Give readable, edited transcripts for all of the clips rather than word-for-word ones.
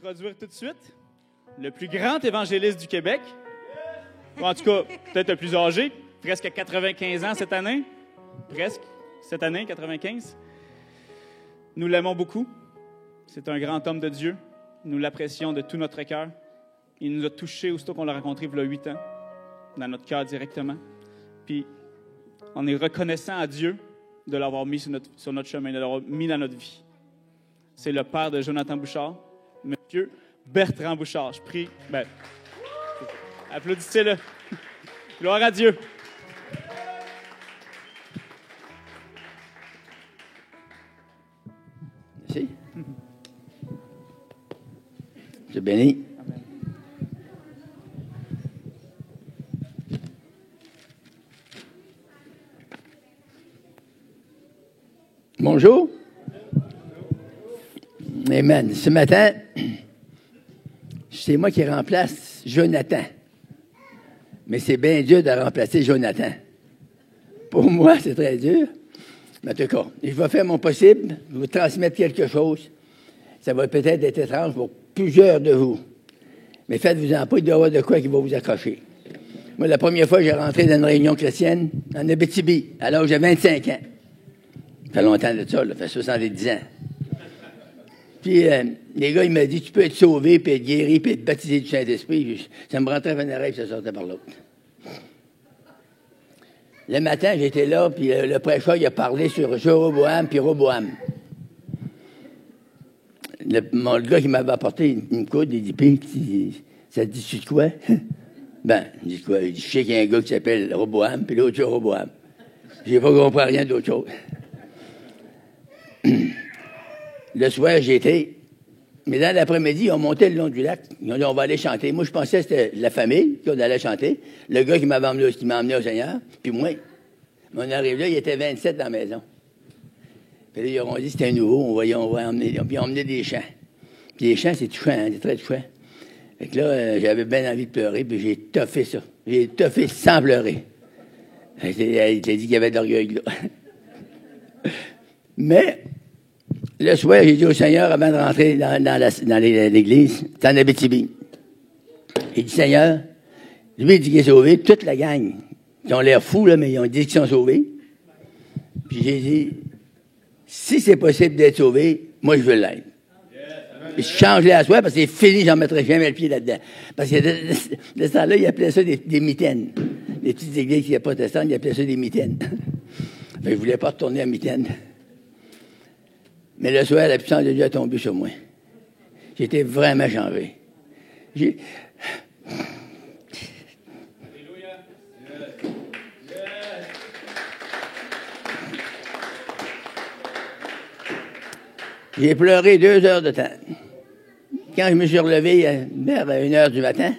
introduire tout de suite le plus grand évangéliste du Québec. Ou en tout cas, peut-être le plus âgé, presque 95 ans cette année. Presque, cette année, 95. Nous l'aimons beaucoup. C'est un grand homme de Dieu. Nous l'apprécions de tout notre cœur. Il nous a touchés aussitôt qu'on l'a rencontré il y a 8 ans, dans notre cœur directement. Puis, on est reconnaissant à Dieu de l'avoir mis sur notre chemin, de l'avoir mis dans notre vie. C'est le père de Jonathan Bouchard, Monsieur Bertrand Bouchard. Je prie, applaudissez-le. Gloire à Dieu. Merci. Dieu béni. Amen. Bonjour. Amen. Ce matin, c'est moi qui remplace Jonathan. Mais c'est bien dur de remplacer Jonathan. Pour moi, c'est très dur. Mais en tout cas, je vais faire mon possible, vous transmettre quelque chose. Ça va peut-être être étrange pour plusieurs de vous. Mais faites-vous-en pas, il doit y avoir de quoi qui va vous accrocher. Moi, la première fois, j'ai rentré dans une réunion chrétienne en Abitibi, à l'âge de 25 ans. Ça fait longtemps de ça, ça fait 70 ans. Puis, les gars, ils m'ont dit, tu peux être sauvé, puis être guéri, puis être baptisé du Saint-Esprit. Ça me rentrait dans l'oreille, puis ça sortait par l'autre. Le matin, j'étais là, puis le prêcheur, il a parlé sur Jéroboam puis Roboam. Le gars qui m'avait apporté une coude, il dit, puis, ça te dit-tu de quoi? Ben, il dit quoi? Il dit, je sais qu'il y a un gars qui s'appelle Roboam, puis l'autre, Jéroboam. J'ai pas compris rien d'autre chose. Le soir, j'étais. Mais dans l'après-midi, on montait le long du lac. Ils ont dit, on va aller chanter. Moi, je pensais que c'était la famille qu'on allait chanter. Le gars qui m'a emmené au Seigneur, puis moi. On arrive là, il était 27 dans la maison. Puis là, ils ont dit, c'était un nouveau, on va emmener. Puis ils ont emmené des chants. Puis les chants, c'est touchant, hein, c'est très touchant. Fait que là, j'avais bien envie de pleurer, puis j'ai toffé ça. J'ai toffé sans pleurer. Il a dit qu'il y avait de l'orgueil, là. Mais, le soir, j'ai dit au Seigneur, avant de rentrer dans l'église, c'est en Abitibi. Il dit, Seigneur, lui, il dit qu'il est sauvé, toute la gang. Ils ont l'air fous, là, mais ils ont dit qu'ils sont sauvés. Puis j'ai dit, si c'est possible d'être sauvé, moi, je veux l'être. Je change-les à soi, parce que c'est fini, j'en mettrai jamais le pied là-dedans. Parce que de ce temps-là, ils appelaient ça des mitaines. Les petites églises qui étaient protestantes, ils appelaient ça des mitaines. Je ne voulais pas retourner à mitaine. Mais le soir, la puissance de Dieu a tombé sur moi. J'étais vraiment changé. J'ai pleuré 2 heures de temps. Quand je me suis relevé vers 1h du matin,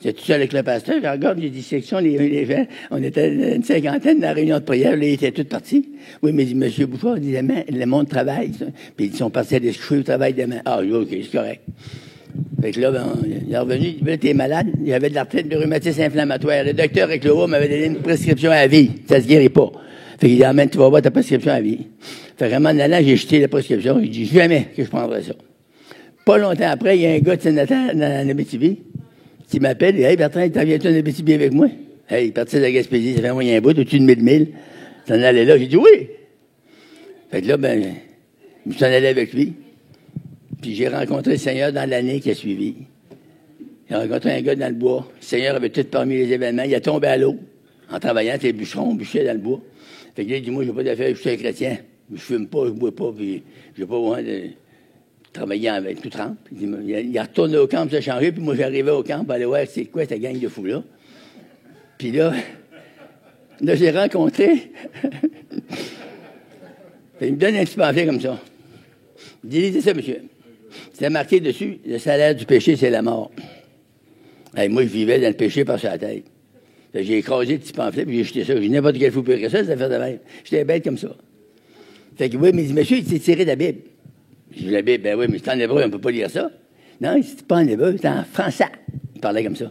j'étais tout seul avec le pasteur, je regarde les dissections, les gens, on était une 50aine dans la réunion de prière, là, ils étaient tous partis. Oui, mais M. Bouchard, il disait, le monde travaille, ça. Puis ils sont partis à aller se coucher au travail demain. Ah, oui, OK, c'est correct. Fait que là, il est revenu, il dit, t'es malade, il avait de l'arthrite, de rhumatisme inflammatoire. Le docteur Recloa m'avait donné une prescription à vie, ça se guérit pas. Fait qu'il dit, amène, tu vas voir ta prescription à vie. Fait vraiment, en allant, j'ai jeté la prescription, il dit, jamais que je prendrais ça. Pas longtemps après, il y a un gars de Saint-Nathan dans Abitibi qui m'appelle, il dit, hey Bertrand, t'en viens-tu en Abitibi avec moi? Hey, il partait de la Gaspésie, ça fait un moyen bout, au-dessus de 1000. T'en allais là, j'ai dit oui. Fait que là, je m'en allais avec lui. Puis j'ai rencontré le Seigneur dans l'année qui a suivi. J'ai rencontré un gars dans le bois. Le Seigneur avait tout parmi les événements. Il a tombé à l'eau en travaillant, c'était bûcheron, bûchait dans le bois. Fait que là, il dit, moi, j'ai pas d'affaires, je suis un chrétien. Je fume pas, je bois pas, puis j'ai pas besoin de travailler avec tout trempe. Il a retourné au camp, ça a changé, puis moi, j'arrivais au camp, pour aller voir c'est quoi cette gang de fous-là. Puis là, j'ai rencontré. Il me donne un petit pamphlet comme ça. Il dit, lisez ça, monsieur. C'était marqué dessus, le salaire du péché, c'est la mort. Et moi, je vivais dans le péché par sa tête. J'ai écrasé le petit pamphlet, puis j'ai jeté ça. J'ai n'importe quel fou pire que ça, ça fait de même. J'étais bête comme ça. Fait que oui, mais il dit, monsieur, il s'est tiré de la Bible. J'ai dit, la Bible, ben oui, mais c'est en hébreu, on ne peut pas lire ça. Non, c'est pas en hébreu, c'est en français. Il parlait comme ça.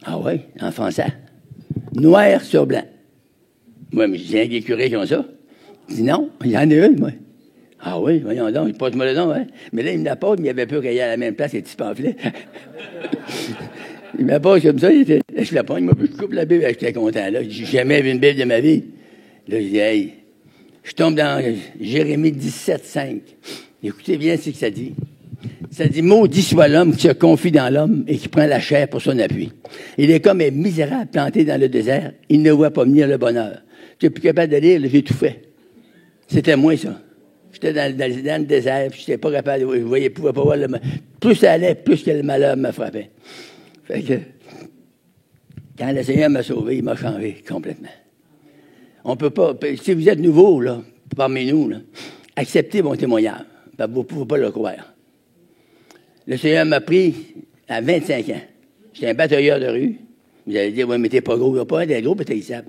Ah oui, en français. Noir sur blanc. Moi, mais j'ai un des curés qui ont ça. Il dit, non, il y en a une, moi. Ah oui, voyons donc, il passe-moi le nom, hein. Mais là, il me la pose, mais il avait peur qu'il y ait à la même place les petits pamphlets. Il me la pose comme ça, je la pogne, moi, puis je coupe la Bible, j'étais content, là. J'ai jamais vu une Bible de ma vie. Là, je dis, hey, je tombe dans Jérémie 17, 5. Écoutez bien ce que ça dit. Ça dit, maudit soit l'homme qui se confie dans l'homme et qui prend la chair pour son appui. Il est comme un misérable planté dans le désert. Il ne voit pas venir le bonheur. Tu n'es plus capable de lire, là, j'ai tout fait. C'était moi, ça. J'étais dans le désert, puis j'étais pas capable de voir. Je pouvais pas voir le malheur. Plus ça allait, plus que le malheur me frappait. Fait que, quand le Seigneur m'a sauvé, il m'a changé complètement. On peut pas, si vous êtes nouveau, là, parmi nous, là, acceptez mon témoignage. Vous ne pouvez pas le croire. Le Seigneur m'a pris à 25 ans. J'étais un batailleur de rue. Vous allez dire, oui, mais t'es pas gros. Il n'y a pas un des gros, peut-être ils savent.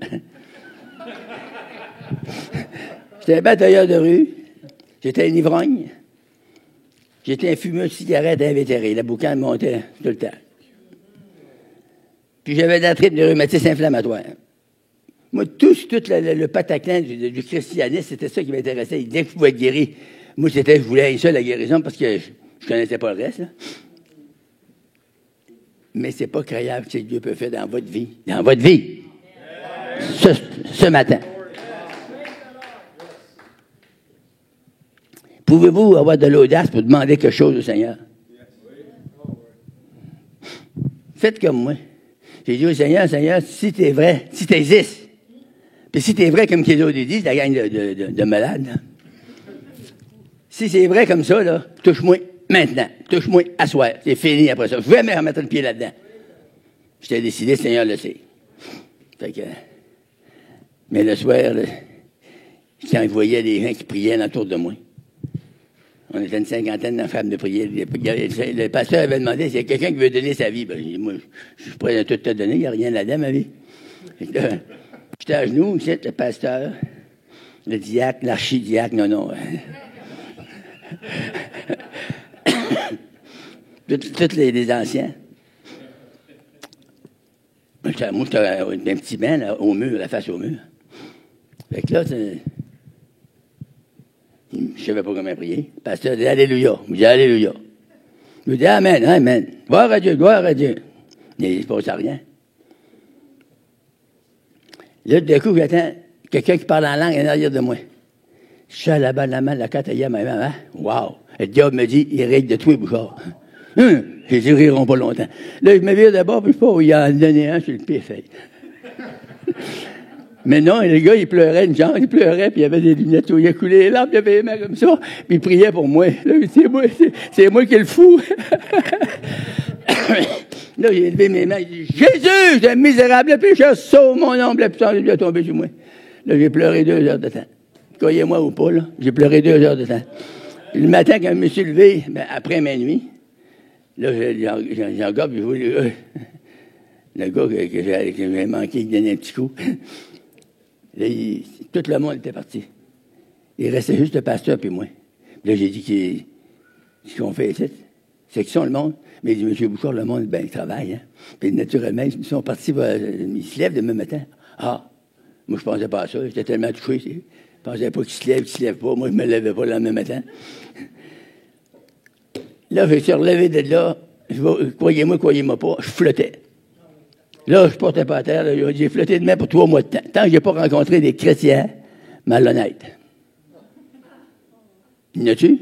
J'étais un batailleur de rue. J'étais un ivrogne. J'étais un fumeur de cigarette invétéré. La boucane montait tout le temps. Puis j'avais de l'arthrite de rhumatisme inflammatoire. Moi, tout le pataclan du christianisme, c'était ça qui m'intéressait. Dès que je pouvais être guéri, moi, je voulais ça, la guérison, parce que je connaissais pas le reste, là. Mais c'est pas croyable ce que Dieu peut faire dans votre vie. Dans votre vie. Ce matin. Pouvez-vous avoir de l'audace pour demander quelque chose au Seigneur? Faites comme moi. J'ai dit au Seigneur, si t'es vrai, si t'existes, puis si t'es vrai comme qu'ils ont dit, la gang de malades, là. Si c'est vrai comme ça, là, touche-moi maintenant. Touche-moi à soir. C'est fini après ça. Je vais me remettre le pied là-dedans. J'étais décidé, le Seigneur le sait. Fait que, mais le soir, là, quand je voyais des gens qui priaient autour de moi, on était une cinquantaine d'enfants de prier. Le pasteur avait demandé s'il y a quelqu'un qui veut donner sa vie. Ben, j'ai dit, moi, je suis prêt à tout te donner. Il n'y a rien là-dedans, ma vie. J'étais à genoux, le pasteur, le diacre, l'archidiacre, non. Tous les anciens. Moi, j'étais un petit bain, là, au mur, la face au mur. Fait que là, je ne savais pas comment prier. Le pasteur dit Alléluia. Je dis Alléluia. Je dis Amen, Amen. Gloire à Dieu, gloire à Dieu. Mais il ne se passe rien. Là, d'un coup, j'attends quelqu'un qui parle en langue en arrière de moi. Je suis là-bas, la cataille, ma maman. Wow! Le diable me dit, il règle de tous les bouchards. J'ai dit, ils riront pas longtemps. Là, je me vire d'abord, puis je sais pas, il en donnait un sur le pied, fait. Mais non, le gars, il pleurait, une jambe, il pleurait, puis il avait des lunettes où il a coulé les larmes, il avait les mains comme ça, puis il priait pour moi. Là, c'est moi qui est le fou. Là, j'ai levé mes mains, il dit, Jésus, j'ai un misérable, le pécheur, sauve mon âme, la puissance de Dieu a tombé sur moi. Là, j'ai pleuré 2 heures de temps. Croyez-moi ou pas, là, j'ai pleuré 2 heures de temps. Puis le matin, quand je me suis levé, après minuit, là, j'en regarde, puis je vois le gars que j'avais manqué, il donnait un petit coup. Là, tout le monde était parti. Il restait juste le pasteur puis moi. Puis là, j'ai dit ce qu'on fait ici, c'est qu'ils sont le monde. Mais il dit, M. Bouchard, le monde, ben, il travaille. Hein. Puis naturellement, ils sont partis, ils se lèvent demain matin. Ah, moi, je pensais pas à ça. J'étais tellement touché. Je pensais pas qu'ils se lèvent pas. Moi, je me levais pas le lendemain matin. Là, je suis relevé de là. Croyez-moi pas, je flottais. Là, je portais pas à terre. Là, j'ai flotté de main pour 3 mois de temps. Tant que j'ai pas rencontré des chrétiens malhonnêtes. Y en a-tu?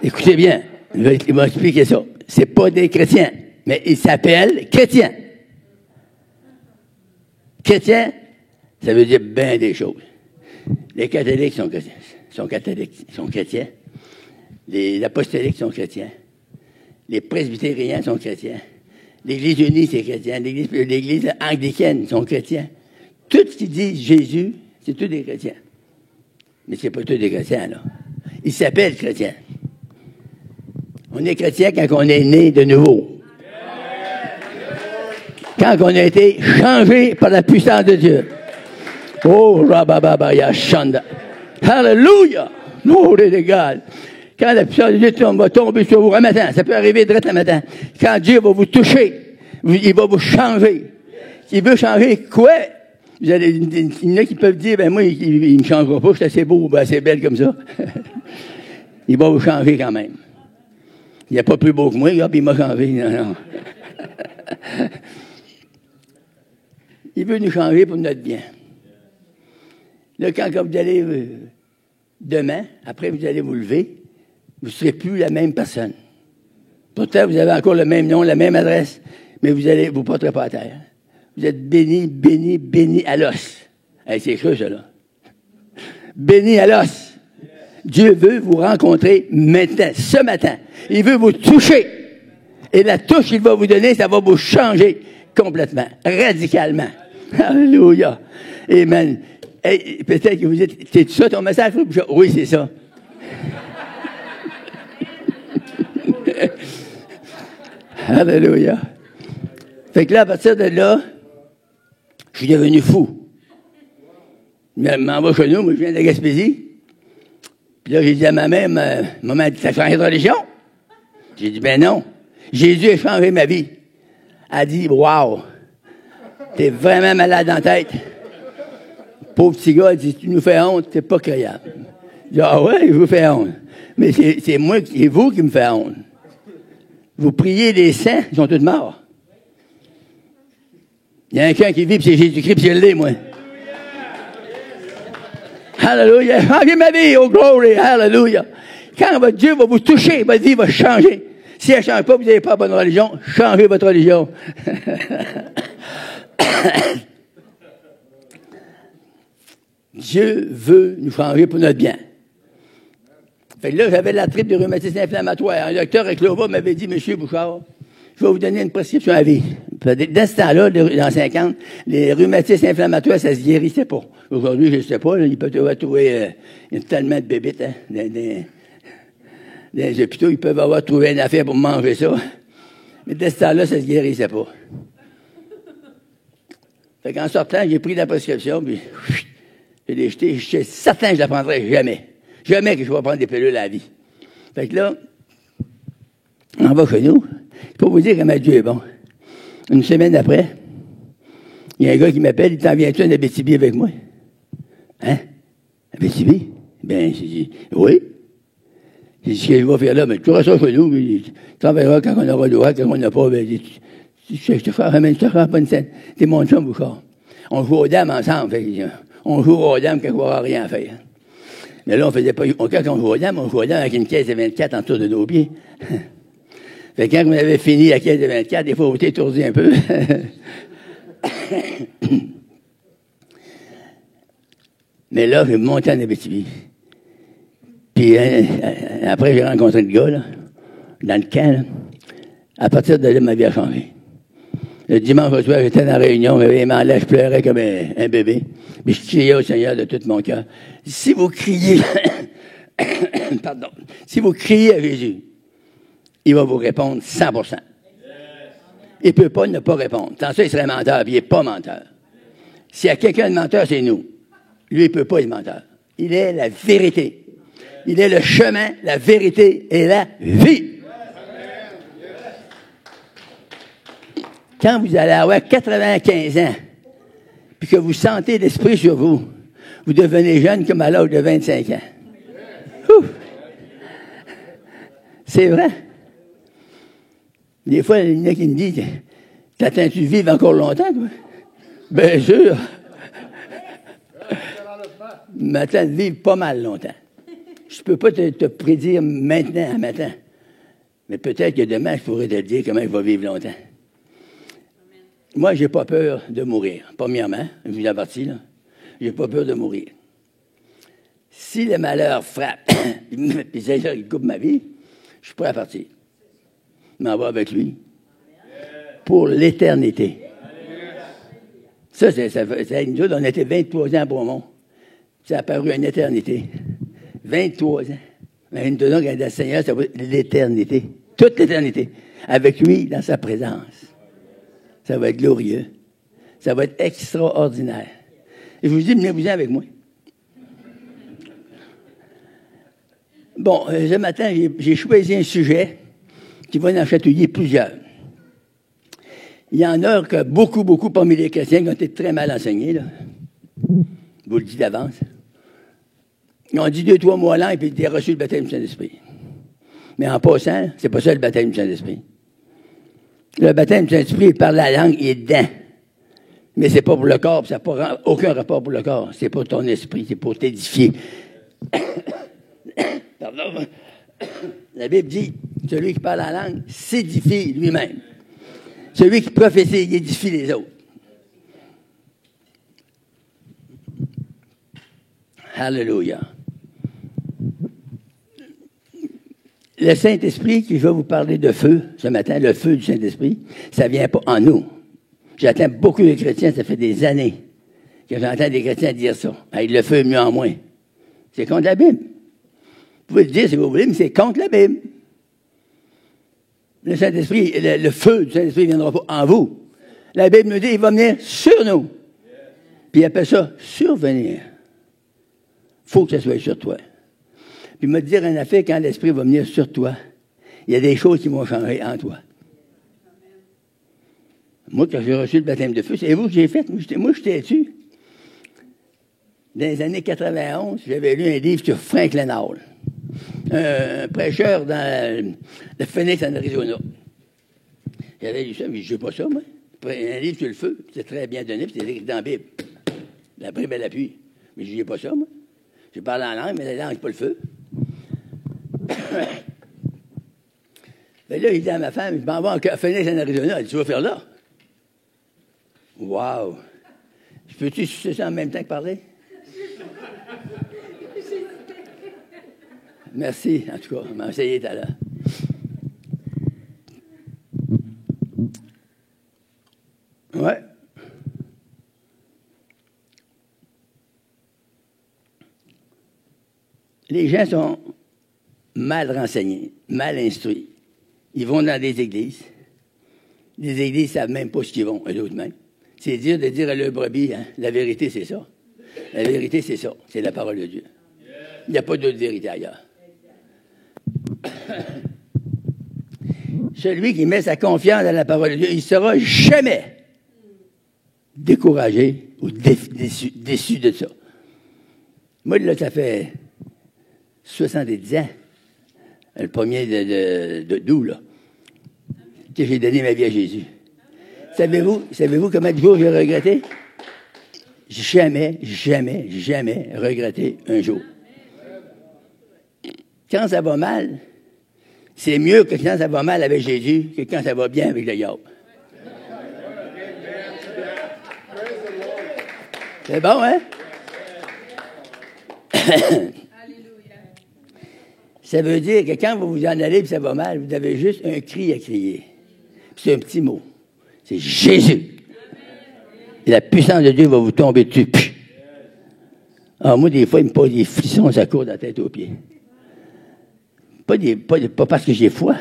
Écoutez bien. Il m'a expliqué ça. C'est pas des chrétiens, mais ils s'appellent chrétiens. Chrétiens, ça veut dire bien des choses. Les catholiques sont chrétiens. Les apostoliques sont chrétiens. Les presbytériens sont chrétiens. L'Église unie, c'est chrétien. L'Église anglicaine sont chrétiens. Tout ce qui dit Jésus, c'est tous des chrétiens. Mais c'est pas tous des chrétiens, là. Ils s'appellent chrétiens. On est chrétien quand on est né de nouveau. Quand on a été changé par la puissance de Dieu. Oh, rabababaya shanda. Hallelujah! Glory to God. Quand la puissance de Dieu va tomber sur vous un matin, ça peut arriver direct le matin. Quand Dieu va vous toucher, il va vous changer. Il veut changer quoi? il y en a qui peuvent dire, ben moi, il me changera pas, je suis assez beau, ben assez belle comme ça. Il va vous changer quand même. Il n'est pas plus beau que moi, puis il m'a changé. Non. Il veut nous changer pour notre bien. Là, quand vous allez demain, après vous allez vous lever, vous ne serez plus la même personne. Pourtant, vous avez encore le même nom, la même adresse, mais vous porterez pas à terre. Vous êtes béni, béni, béni à l'os. Hey, c'est cru, ça, là. Béni à l'os. Dieu veut vous rencontrer maintenant, ce matin. Il veut vous toucher. Et la touche qu'il va vous donner, ça va vous changer complètement, radicalement. Alléluia. Amen. Hey, peut-être que vous dites, c'est ça ton message? Oui, c'est ça. Alléluia. Fait que là, à partir de là, je suis devenu fou. Je m'en vais chez nous, moi je viens de la Gaspésie. Puis là, j'ai dit à ma mère, maman, t'as changé de religion? J'ai dit, ben non. Jésus a changé ma vie. Elle a dit, wow, t'es vraiment malade en tête. Pauvre petit gars, elle dit, tu nous fais honte, t'es pas croyable. Je dis, ah ouais, je vous fais honte. Mais c'est moi, c'est vous qui me faites honte. Vous priez les saints, ils sont tous morts. Il y a qu'un qui vit, puis c'est Jésus-Christ, puis je l'ai, moi. Alléluia. Changez ma vie, oh glory, alléluia. Quand votre Dieu va vous toucher, votre vie va changer. Si elle ne change pas, vous n'avez pas la bonne religion, changez votre religion. Dieu veut nous changer pour notre bien. Fait que là, j'avais la tripe de rhumatisme inflammatoire. Un docteur à Clova m'avait dit, Monsieur Bouchard, je vais vous donner une prescription à vie. Dans ce temps-là, dans 50, les rhumatismes inflammatoires, ça se guérissait pas. Aujourd'hui, je ne sais pas, là, ils peuvent trouver tellement de bébites hein, dans les hôpitaux, ils peuvent avoir trouvé une affaire pour manger ça. Mais dans ce temps-là, ça se guérissait pas. Fait qu'en sortant, j'ai pris la prescription, puis je l'ai jetée. Je suis certain que je la prendrai jamais. Jamais que je vais prendre des pilules à la vie. Fait que là, on va chez nous. Je peux vous dire que ma Dieu est bon. Une semaine après, il y a un gars qui m'appelle, il t'en viens-tu en Abitibi avec moi? Hein? Abitibi? Ben, j'ai dit, oui. J'ai dit, ce que je vais faire là, mais tu auras ça chez nous, puis tu t'enverras quand on aura le droit, quand on n'a pas, ben, je te ferai pas une scène. T'es mon chum, Bouchard. On joue aux dames ensemble, fait, on joue aux dames quand on n'aura rien à faire. Mais là, on faisait pas, quand on jouait aux dames avec une caisse de 24 en dessous de nos pieds. Fait que quand on avait fini la caisse de 24, des fois, on était étourdi un peu. Mais là, j'ai monté en Abitibi. Puis après, j'ai rencontré le gars, là, dans le camp. Là. À partir de là, ma vie a changé. Le dimanche au soir, j'étais dans la réunion, là, je pleurais comme un bébé. Mais je criais au Seigneur de tout mon cœur. Si vous criez, pardon, si vous criez à Jésus, il va vous répondre 100%. Il ne peut pas ne pas répondre. Tant ça, il serait menteur, puis il n'est pas menteur. S'il y a quelqu'un de menteur, c'est nous. Lui, il ne peut pas être menteur. Il est la vérité. Il est le chemin, la vérité et la vie. Quand vous allez avoir 95 ans, puis que vous sentez l'esprit sur vous, vous devenez jeune comme à l'âge de 25 ans. Ouf. C'est vrai. Des fois, il y en a qui me disent, t'attends-tu de vivre encore longtemps, toi? Bien sûr. M'attends de vivre pas mal longtemps. Je ne peux pas te prédire maintenant, à matin. Mais peut-être que demain, je pourrais te dire comment je vais vivre longtemps. Moi, j'ai pas peur de mourir. Premièrement, vu la partie, là, j'ai pas peur de mourir. Si le malheur frappe, puis c'est-à-dire qu'il coupe ma vie, je suis prêt à partir. Je m'en vais avec lui. Pour l'éternité. Ça, nous autres, on était 23 ans à Beaumont. Ça a paru une éternité. 23 ans. Mais nous donnons qu'à le Seigneur, ça va être l'éternité. Toute l'éternité. Avec lui, dans sa présence. Ça va être glorieux. Ça va être extraordinaire. Et je vous dis, venez-vous-en avec moi. Bon, ce matin, j'ai choisi un sujet qui va en chatouiller plusieurs. Il y en a que beaucoup parmi les chrétiens qui ont été très mal enseignés, là. Je vous le dis d'avance. Ils ont dit 2-3 mois là, et puis ils ont reçu le baptême du Saint-Esprit. Mais en passant, c'est pas ça le baptême du Saint-Esprit. Le baptême du Saint-Esprit, il parle la langue, il est dedans. Mais c'est pas pour le corps, ça n'a aucun rapport pour le corps. C'est pour ton esprit, c'est pour t'édifier. Pardon. La Bible dit, celui qui parle la langue s'édifie lui-même. Celui qui prophétise, il édifie les autres. Alléluia. Le Saint-Esprit, qui je vais vous parler de feu ce matin, le feu du Saint-Esprit, ça ne vient pas en nous. J'entends beaucoup de chrétiens, ça fait des années que j'entends des chrétiens dire ça. Hey, le feu est mieux en moins. C'est contre la Bible. Vous pouvez le dire si vous voulez, mais c'est contre la Bible. Le Saint-Esprit, le feu du Saint-Esprit ne viendra pas en vous. La Bible nous dit, il va venir sur nous. Puis il appelle ça survenir. Il faut que ça soit sur toi. Puis me dire en affaire, quand l'Esprit va venir sur toi, il y a des choses qui vont changer en toi. Moi, quand j'ai reçu le baptême de feu, c'est vous que j'ai fait. Moi, j'étais dessus. Dans les années 91, j'avais lu un livre sur Franklin Hall, un prêcheur dans le Phoenix, en Arizona. J'avais lu ça, mais je ne sais pas ça, moi. Un livre sur le feu, c'est très bien donné, puis c'est écrit dans la Bible. La Bible, elle appuie. Mais je n'ai pas ça, moi. Je parle en langue, mais la langue, c'est pas le feu. Mais là, il dit à ma femme, je m'en vais en Phoenix, en Arizona. Elle dit, tu vas faire là? Wow! Peux-tu sucer ça en même temps que parler? Merci, en tout cas. On m'a essayé tout à l'heure. Ouais. Les gens sont mal renseignés, mal instruits. Ils vont dans des églises. Les églises ne savent même pas ce qu'ils vont, eux autres même. C'est dire de dire à leur brebis, hein, la vérité, c'est ça. La vérité, c'est ça. C'est la parole de Dieu. Il n'y a pas d'autre vérité ailleurs. Celui qui met sa confiance dans la parole de Dieu, il ne sera jamais découragé ou déçu de ça. Moi, là, ça fait 70 ans, le 1er d'août, là, que j'ai donné ma vie à Jésus. Savez-vous combien de jours j'ai regretté? Jamais regretté un jour. Quand ça va mal, c'est mieux que quand ça va mal avec Jésus que quand ça va bien avec le diable. C'est bon, hein? Ça veut dire que quand vous vous en allez et ça va mal, vous avez juste un cri à crier. Puis c'est un petit mot. C'est Jésus. Et la puissance de Dieu va vous tomber dessus. Alors moi, des fois, il me pose des frissons, ça court de la tête aux pieds. Pas parce que j'ai foi,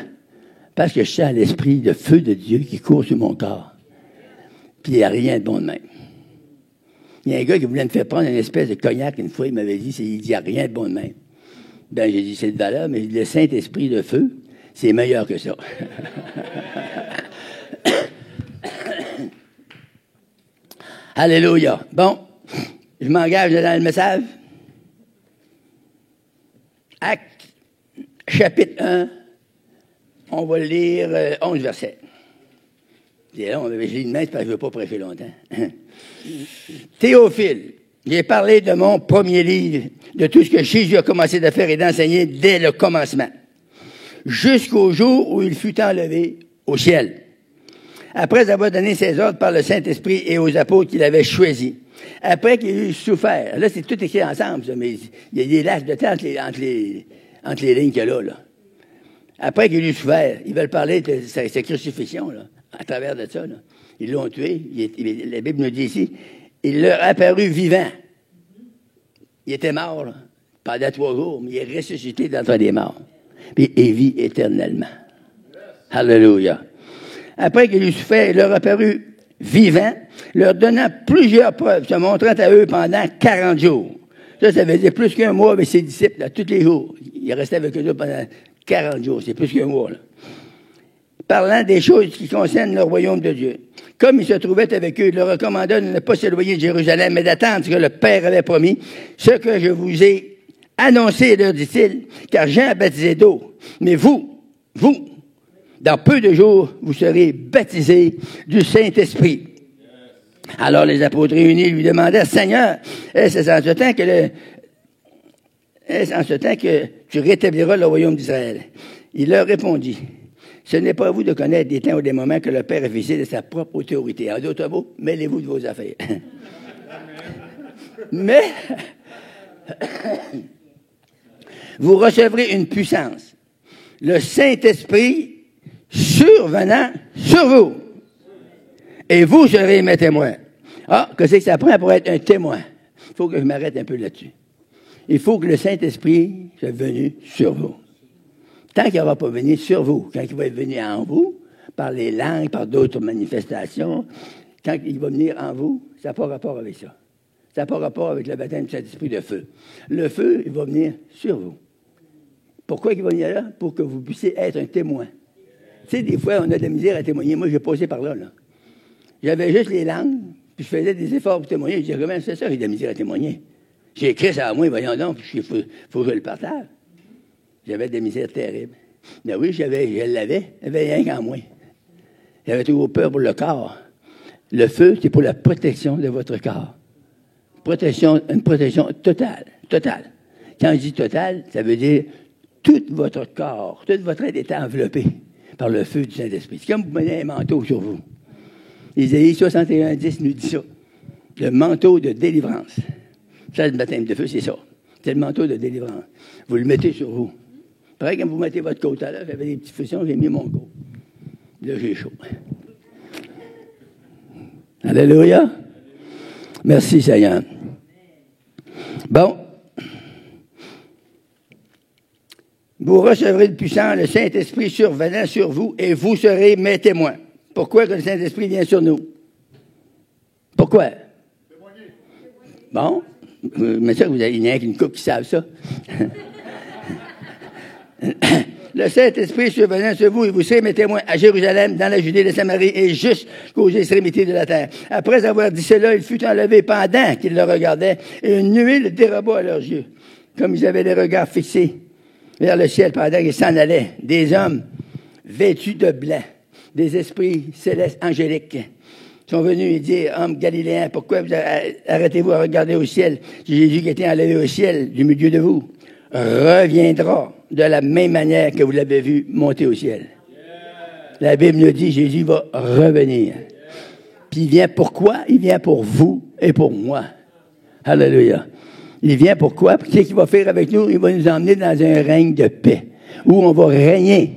parce que je sens l'esprit de feu de Dieu qui court sur mon corps. Puis il n'y a rien de bon de même. Il y a un gars qui voulait me faire prendre une espèce de cognac une fois, il m'avait dit, il n'y a rien de bon de même. Ben, j'ai dit, c'est de valeur, mais le Saint-Esprit de feu, c'est meilleur que ça. Alléluia. Bon, je m'engage dans le message. Acte, chapitre 1, on va lire 11 versets. C'est là, je lis de main, parce que je ne veux pas prêcher longtemps. Théophile, j'ai parlé de mon premier livre, de tout ce que Jésus a commencé de faire et d'enseigner dès le commencement, jusqu'au jour où il fut enlevé au ciel. Après avoir donné ses ordres par le Saint-Esprit et aux apôtres qu'il avait choisis. Après qu'il eut souffert. Là, c'est tout écrit ensemble, ça, mais il y a des lacs de temps entre les lignes qu'il y a là. Après qu'il eut souffert, ils veulent parler de sa crucifixion, là, à travers de ça. Là. Ils l'ont tué. La Bible nous dit ici, il leur apparut vivant. Il était mort là, pendant 3 jours, mais il est ressuscité d'entre les morts. Puis il vit éternellement. Alléluia. Après qu'il eut souffert, il leur apparut vivant, leur donnant plusieurs preuves, se montrant à eux pendant 40 jours. Ça veut dire plus qu'un mois avec ses disciples, là, tous les jours. Il restait avec eux pendant 40 jours, c'est plus qu'un mois. Là. parlant des choses qui concernent le royaume de Dieu. Comme il se trouvait avec eux, il leur recommanda de ne pas s'éloigner de Jérusalem, mais d'attendre ce que le Père avait promis. Ce que je vous ai annoncé, leur dit-il, car Jean a baptisé d'eau. Mais vous, dans peu de jours, vous serez baptisés du Saint-Esprit. Alors les apôtres réunis lui demandèrent, Seigneur, est-ce en ce temps que tu rétabliras le royaume d'Israël? Il leur répondit, ce n'est pas à vous de connaître des temps ou des moments que le Père a fixé de sa propre autorité. En d'autres mots, mêlez-vous de vos affaires. Mais vous recevrez une puissance, le Saint-Esprit survenant sur vous. Et vous serez mes témoins. Ah, qu'est-ce que ça prend pour être un témoin? Il faut que je m'arrête un peu là-dessus. Il faut que le Saint-Esprit soit venu sur vous. Tant qu'il n'aura pas venu sur vous, quand il va être venu en vous, par les langues, par d'autres manifestations, quand il va venir en vous, ça n'a pas rapport avec ça. Ça n'a pas rapport avec le baptême du Saint-Esprit de feu. Le feu, il va venir sur vous. Pourquoi il va venir là? Pour que vous puissiez être un témoin. Tu sais, des fois, on a de la misère à témoigner. Moi, j'ai passé par là. J'avais juste les langues, puis je faisais des efforts pour témoigner. Je disais, comment c'est ça, j'ai de la misère à témoigner? J'ai écrit ça à moi, voyons donc, puis il faut que je le partage. J'avais de la misère terrible. Mais oui, je l'avais rien qu'en moi. J'avais toujours peur pour le corps. Le feu, c'est pour la protection de votre corps. Une protection totale. Quand je dis totale, ça veut dire tout votre corps, tout votre être est enveloppé par le feu du Saint-Esprit. C'est comme vous menez un manteau sur vous. Isaïe 61:10 nous dit ça. Le manteau de délivrance. Ça, le baptême de feu, c'est ça. C'est le manteau de délivrance. Vous le mettez sur vous. Pareil, quand vous mettez votre côte à l'heure, j'avais des petits frissons, j'ai mis mon côte. Là, j'ai chaud. Alléluia. Merci, Seigneur. Bon. Vous recevrez le puissant, le Saint-Esprit survenant sur vous, et vous serez mes témoins. Pourquoi que le Saint-Esprit vient sur nous? Pourquoi? Bon. Mais ça, il n'y a qu'une couple qui savent ça. Le Saint-Esprit survenant sur vous, et vous serez mes témoins à Jérusalem, dans la Judée, la Samarie, et jusqu'aux extrémités de la terre. Après avoir dit cela, il fut enlevé pendant qu'ils le regardaient, et une nuée le déroba à leurs yeux, comme ils avaient les regards fixés vers le ciel pendant qu'ils s'en allaient. Des hommes vêtus de blanc, des esprits célestes angéliques, sont venus et dire, hommes galiléens, pourquoi vous arrêtez-vous à regarder au ciel? Jésus qui était enlevé au ciel du milieu de vous reviendra de la même manière que vous l'avez vu monter au ciel. La Bible nous dit, Jésus va revenir. Puis il vient pourquoi? Il vient pour vous et pour moi. Alléluia. Il vient pourquoi? Puis qu'est-ce qu'il va faire avec nous? Il va nous emmener dans un règne de paix, où on va régner.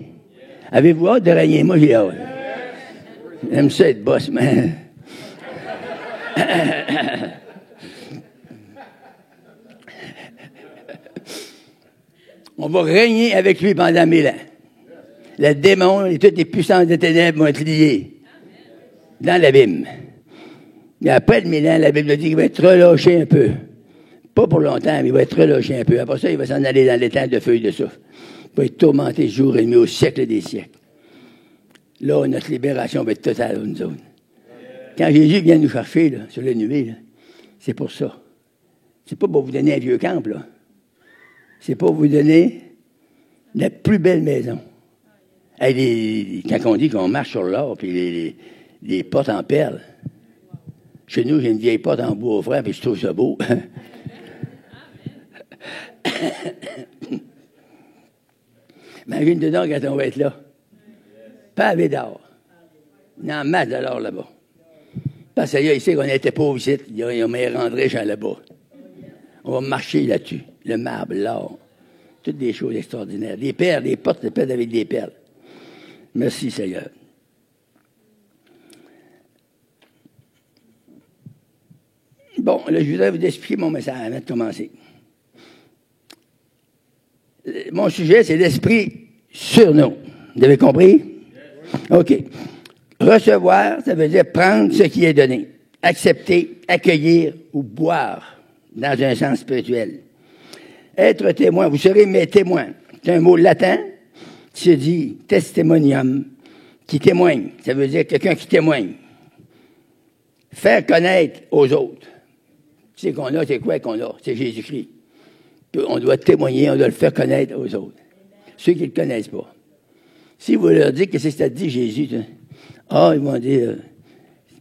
Avez-vous hâte de régner? Moi, j'ai hâte. J'aime ça être boss, man. On va régner avec lui pendant 1000 ans. Le démon et toutes les puissances des ténèbres vont être liées dans l'abîme. Et après le 1000 ans, la Bible dit qu'il va être relâché un peu. Pas pour longtemps, mais il va être relâché un peu. Après ça, il va s'en aller dans l'étang de feuilles de souffle. Il va être tourmenté jour et nuit au siècle des siècles. Là, notre libération va être totale, nous autres. Quand Jésus vient nous chercher, là, sur les nuées, là, c'est pour ça. C'est pas pour vous donner un vieux camp, là. C'est pour vous donner la plus belle maison. Quand on dit qu'on marche sur l'or, puis les portes en perles. Chez nous, j'ai une vieille porte en bois franc, puis je trouve ça beau. Imagine dedans quand on va être là. Pavé d'or. Il y a en masse de l'or là-bas. Parce que là, ici, qu'on était pauvres ici, il y a un rendre riche là-bas. On va marcher là-dessus. Le marbre, l'or. Toutes des choses extraordinaires. Des perles, des portes de perles avec des perles. Merci, Seigneur. Bon, là, je voudrais vous expliquer mon message avant de commencer. Mon sujet, c'est l'esprit sur nous. Vous avez compris? OK. Recevoir, ça veut dire prendre ce qui est donné. Accepter, accueillir ou boire, dans un sens spirituel. Être témoin, vous serez mes témoins. C'est un mot latin qui se dit testimonium, qui témoigne. Ça veut dire quelqu'un qui témoigne. Faire connaître aux autres. Tu sais qu'on a, c'est quoi qu'on a? C'est Jésus-Christ. Puis on doit témoigner, on doit le faire connaître aux autres. Ceux qui ne le connaissent pas. Si vous leur dites que c'est ce que dit Jésus, ils vont dire,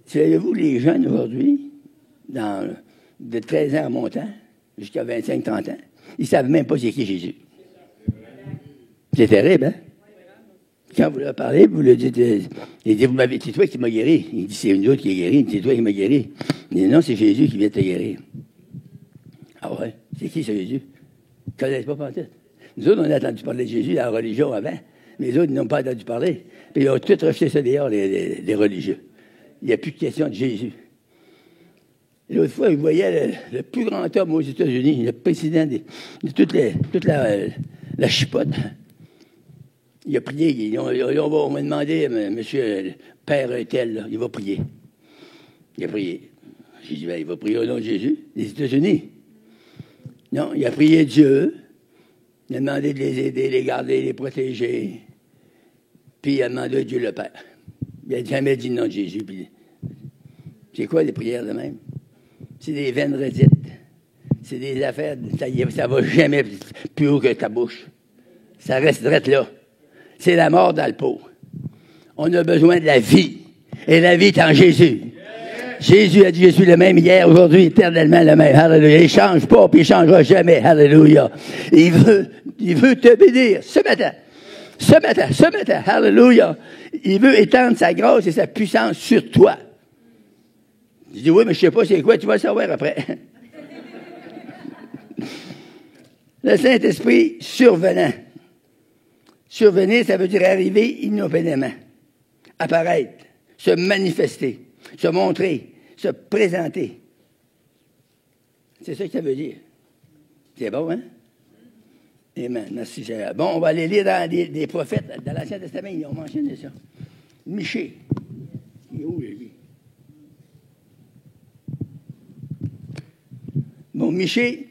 savez-vous les jeunes aujourd'hui, de 13 ans en montant, jusqu'à 25-30 ans, ils ne savent même pas c'est qui Jésus. C'est terrible, hein? Quand vous leur parlez, vous leur dites, il dit, c'est toi qui m'as guéri. Il dit, c'est une autre qui est guérie. Il dit, c'est toi qui m'as guéri. Il dit, non, c'est Jésus qui vient te guérir. Ah ouais? C'est qui, ce Jésus? Ils ne connaissent pas pantoute. Nous autres, on a entendu parler de Jésus dans la religion avant, mais les autres, ils n'ont pas entendu parler. Puis ils ont tous rejeté ça dehors, les religieux. Il n'y a plus de question de Jésus. L'autre fois, ils voyaient le plus grand homme aux États-Unis, le président de toute la chipote. Il a prié. On m'a demandé, monsieur le père tel, là, il va prier. Il a prié. J'ai dit, il va prier au nom de Jésus, des États-Unis. Non, il a prié Dieu. Il a demandé de les aider, les garder, les protéger. Puis il a demandé à Dieu le Père. Il n'a jamais dit le nom de Jésus. Puis, c'est quoi les prières de même? C'est des vaines redites. C'est des affaires, ça ne va jamais plus haut que ta bouche. Ça reste drette là. C'est la mort dans le pot. On a besoin de la vie. Et la vie est en Jésus. Jésus a dit, je suis le même hier, aujourd'hui, éternellement le même. Alléluia. Il ne change pas, puis il ne changera jamais. Alléluia. Il veut te bénir ce matin. Alléluia. Il veut étendre sa grâce et sa puissance sur toi. Je dis, oui, mais je ne sais pas c'est quoi, tu vas le savoir après. Le Saint-Esprit survenant. Survenir, ça veut dire arriver inopinément. Apparaître, se manifester, se montrer, se présenter. C'est ça que ça veut dire. C'est bon, hein? Amen. Merci, Gérard. Bon, on va aller lire dans des prophètes. Dans l'Ancien Testament, ils ont mentionné ça. Michée. Il est où, lui? Bon, Michée,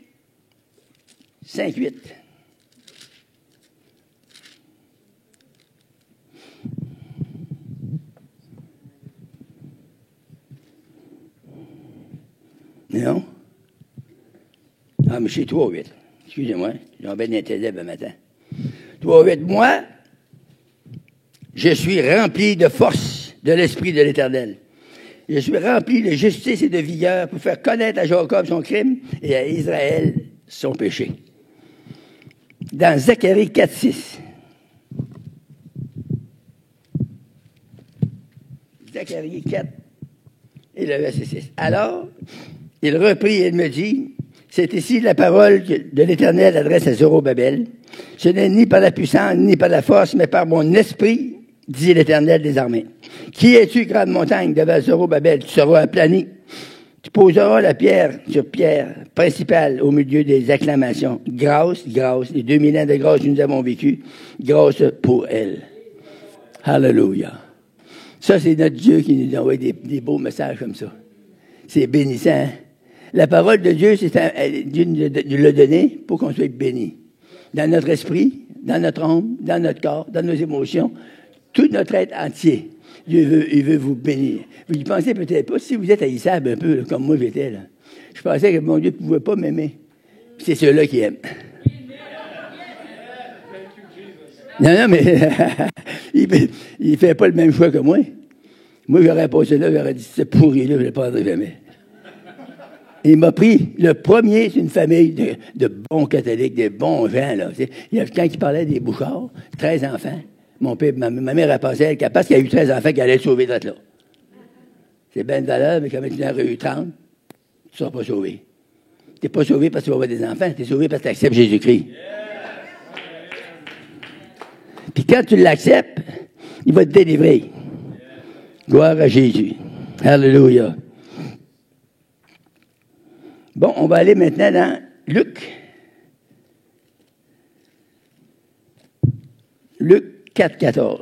5-8. Non? Ah, mais c'est 3-8. Excusez-moi, j'ai bien intérêt le matin. 3-8. Moi, je suis rempli de force de l'Esprit de l'Éternel. Je suis rempli de justice et de vigueur pour faire connaître à Jacob son crime et à Israël son péché. Dans Zacharie 4-6. Zacharie 4 et le verset 6. Alors, il reprit et il me dit, c'est ici la parole de l'Éternel adresse à Zorobabel. Ce n'est ni par la puissance, ni par la force, mais par mon esprit, dit l'Éternel des armées. Qui es-tu, grande montagne, devant Zorobabel? Tu seras aplani. Tu poseras la pierre sur pierre principale au milieu des acclamations. Grâce, grâce, les 2000 ans de grâce que nous avons vécu, grâce pour elle. Hallelujah. Ça, c'est notre Dieu qui nous envoie des beaux messages comme ça. C'est bénissant, hein? La parole de Dieu, Dieu nous l'a donné pour qu'on soit béni. Dans notre esprit, dans notre âme, dans notre corps, dans nos émotions, tout notre être entier. Dieu il veut vous bénir. Vous y pensez peut-être pas, si vous êtes haïssable un peu, là, comme moi j'étais, là. Je pensais que mon Dieu ne pouvait pas m'aimer. Puis c'est ceux-là qui aiment. Non, mais il fait pas le même choix que moi. Moi, j'aurais passé là, j'aurais dit, c'est pourri là, je ne le prendrai jamais. Il m'a pris, le premier, c'est une famille de bons catholiques, de bons gens, là. Quand il parlait des Bouchards, 13 enfants. Mon père, ma mère a pensé, parce qu'il y a eu 13 enfants, qu'elle allait être sauvée d'être là. C'est bien de valeur, mais quand tu en as eu 30, tu ne seras pas sauvé. Tu n'es pas sauvé parce que tu vas avoir des enfants, tu es sauvé parce que tu acceptes Jésus-Christ. Puis quand tu l'acceptes, il va te délivrer. Gloire à Jésus. Alléluia. Bon, on va aller maintenant dans Luc. Luc 4,14.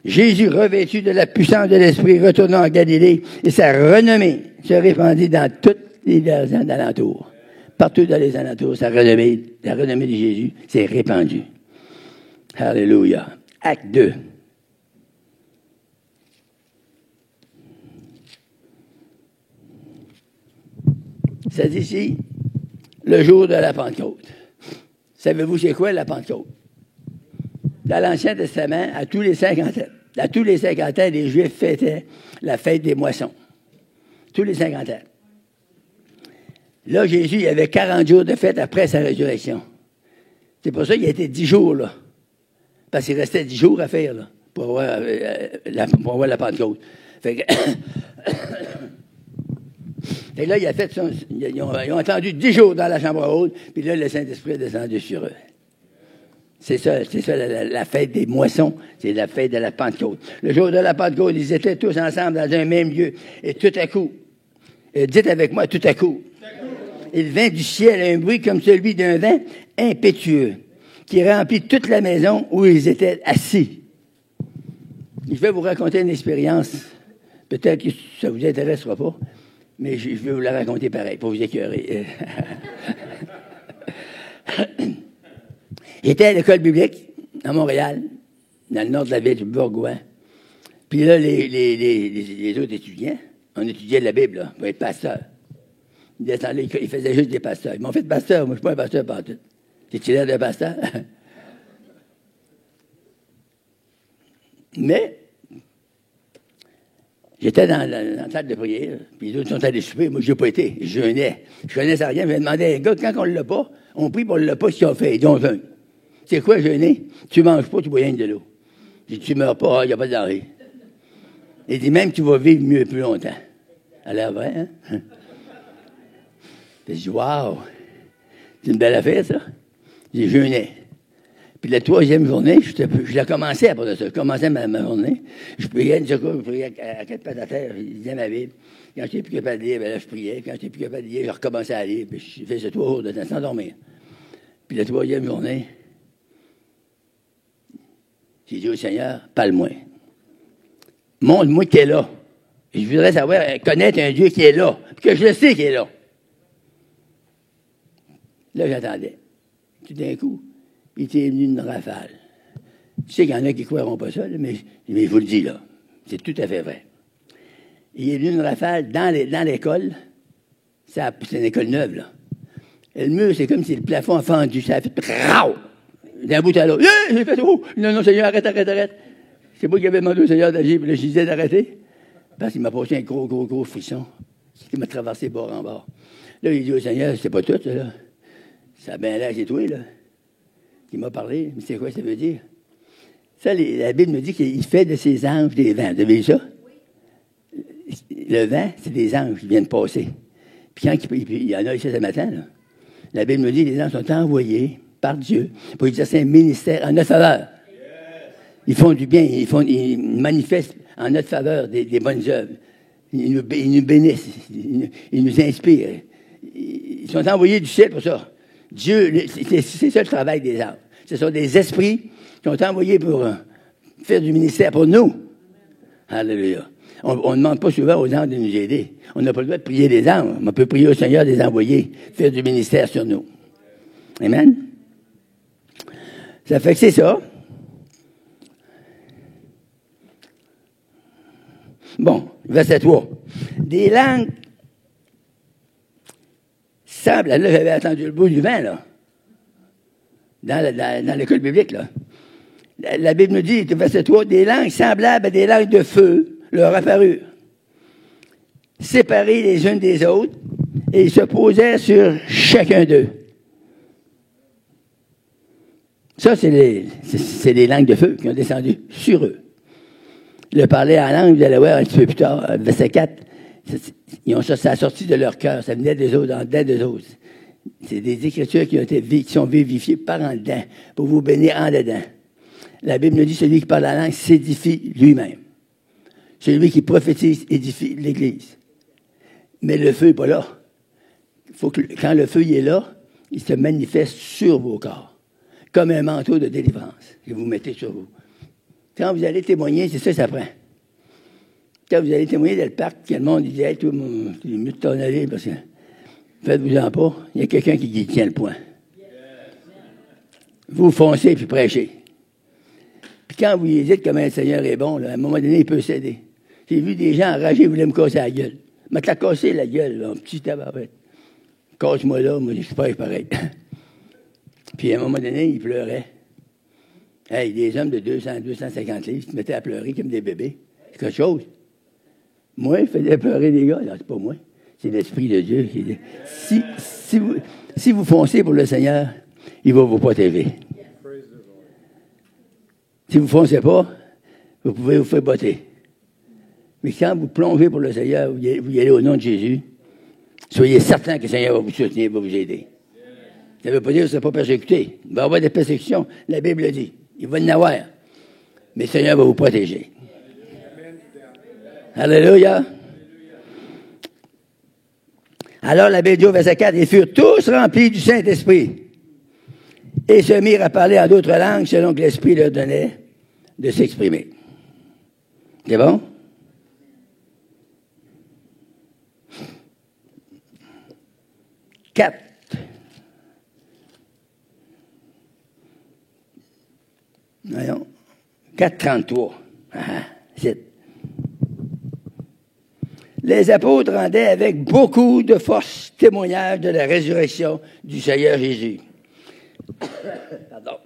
Jésus, revêtu de la puissance de l'Esprit, retourna en Galilée et sa renommée se répandit dans toutes les alentours. Partout dans les alentours, la renommée de Jésus s'est répandue. Alléluia. Acte 2. Ça dit ici, le jour de la Pentecôte. Savez-vous c'est quoi la Pentecôte? Dans l'Ancien Testament, à tous les 50 ans, les Juifs fêtaient la fête des moissons. Tous les 50 ans. Là, Jésus, il avait 40 jours de fête après sa résurrection. C'est pour ça qu'il a été 10 jours, là. Parce qu'il restait 10 jours à faire, là, pour avoir la Pentecôte. Fait que, et là, il a fait ça. Ils ont attendu 10 jours dans la chambre haute, puis là, le Saint-Esprit est descendu sur eux. C'est ça la fête des moissons. C'est la fête de la Pentecôte. Le jour de la Pentecôte, ils étaient tous ensemble dans un même lieu. Et tout à coup, dites avec moi, tout à coup, il vint du ciel un bruit comme celui d'un vent impétueux qui remplit toute la maison où ils étaient assis. Je vais vous raconter une expérience. Peut-être que ça ne vous intéressera pas, mais je vais vous la raconter pareil, pour vous écœurer. J'étais à l'école biblique, à Montréal, dans le nord de la ville, du Bourgoin. Puis là, les autres étudiants, on étudiait la Bible, là, pour être pasteur. Ils descendaient, ils faisaient juste des pasteurs. Ils m'ont fait pasteur, moi, je ne suis pas un pasteur partout. T'es-tu l'air d'un pasteur? Mais, j'étais dans la salle de prière, puis les autres sont allés souper. Moi, je n'ai pas été. Je jeûnais. Je connaissais rien. Je me demandais, les gars, quand on ne l'a pas, on prie pour ne l'a pas, ce qu'ils ont fait. Ils ont jeûné. C'est quoi jeûner? Tu ne manges pas, tu bois rien de l'eau. Je dis, tu ne meurs pas, il n'y a pas de denrée. Il dit, même tu vas vivre mieux plus longtemps. Ça a l'air vrai, hein? Je dis, waouh! C'est une belle affaire, ça. J'ai jeûné. Puis la troisième journée, je la commençais après ça. Je commençais ma journée. Je priais, je priais à quatre pattes à terre. Je lisais ma Bible. Quand je n'étais plus capable de lire, ben là, je priais. Quand je n'étais plus capable de lire, je recommençais à lire. Puis je faisais 3 jours de temps sans dormir. Puis la troisième journée, j'ai dit au Seigneur, parle-moi. Montre-moi qui est là. Et je voudrais savoir, connaître un Dieu qui est là. Puis que je le sais qu'il est là. Là, j'attendais. Tout d'un coup, il était venu une rafale. Tu sais qu'il y en a qui ne croiront pas ça, là, mais je vous le dis, là. C'est tout à fait vrai. Il est venu une rafale dans l'école. C'est une école neuve, là. Et le mur, c'est comme si le plafond a fendu. Ça a fait rao! D'un bout à l'autre. J'ai fait, oh! Non, Seigneur, arrête. C'est moi qui avais demandé au Seigneur d'agir, puis là, je disais d'arrêter. Parce qu'il m'a posé un gros frisson. qui m'a traversé bord en bord. Là, il dit au Seigneur, c'est pas tout, ça, là. Ça a bien l'air, c'est toi, là, qui m'a parlé. Mais c'est quoi ça veut dire? Ça, la Bible nous dit qu'il fait de ses anges des vents. Vous avez vu ça? Le vent, c'est des anges qui viennent passer. Puis quand il y en a ici ce matin, là, la Bible nous dit que les anges sont envoyés par Dieu pour exercer un ministère en notre faveur. Ils font du bien, ils manifestent en notre faveur des bonnes œuvres. Ils nous bénissent, ils nous inspirent. Ils sont envoyés du ciel pour ça. Dieu, c'est ça le travail des anges. Ce sont des esprits qui sont envoyés pour faire du ministère pour nous. Alléluia. On ne demande pas souvent aux anges de nous aider. On n'a pas le droit de prier les anges. On peut prier au Seigneur des envoyer, faire du ministère sur nous. Amen. Ça fait que c'est ça. Bon, verset 3. Des langues semblent, là j'avais attendu le bout du vent, là, dans l'école biblique, là. La Bible nous dit, verset 3, des langues semblables à des langues de feu leur apparurent, séparées les unes des autres, et ils se posaient sur chacun d'eux. Ça, c'est les langues de feu qui ont descendu sur eux. Le parler en langue, vous allez voir un petit peu plus tard, verset 4, ça a sorti de leur cœur, ça venait des autres, en dedans des autres. C'est des écritures qui sont vivifiées par en dedans, pour vous bénir en dedans. La Bible nous dit, celui qui parle la langue s'édifie lui-même. Celui qui prophétise édifie l'Église. Mais le feu n'est pas là. Faut que, quand le feu est là, il se manifeste sur vos corps, comme un manteau de délivrance que vous mettez sur vous. Quand vous allez témoigner, c'est ça que ça prend. Quand vous allez témoigner dans le parc, que le monde dit, hey, toi, tu es mieux de t'en aller, parce que faites-vous-en pas, il y a quelqu'un qui tient le point. Vous foncez puis prêchez. quand vous lui dites comment le Seigneur est bon, là, à un moment donné, il peut céder. J'ai vu des gens enragés, ils voulaient me casser la gueule. Il m'a cassé la gueule, là, un petit tabaret. Casse-moi là, moi, je suis pas pareil. Puis à un moment donné, il pleurait. Hey, des hommes de 200, 250 livres se mettaient à pleurer comme des bébés. C'est quelque chose. Moi, je faisais pleurer des gars. Non, c'est pas moi. C'est l'Esprit de Dieu qui dit. Si vous foncez pour le Seigneur, il va vous protéger. Si vous ne foncez pas, vous pouvez vous faire botter. Mais quand vous plongez pour le Seigneur, vous y allez au nom de Jésus, soyez certain que le Seigneur va vous soutenir, va vous aider. Ça ne veut pas dire que vous ne serez pas persécuté. Il va y avoir des persécutions. La Bible le dit. Il va y en avoir. Mais le Seigneur va vous protéger. Alléluia. Alors, la Bible dit au verset 4, ils furent tous remplis du Saint-Esprit et se mirent à parler en d'autres langues selon que l'Esprit leur donnait de s'exprimer. C'est bon? Quatre. Voyons. 4,33. C'est. Les apôtres rendaient avec beaucoup de force témoignage de la résurrection du Seigneur Jésus. Pardon.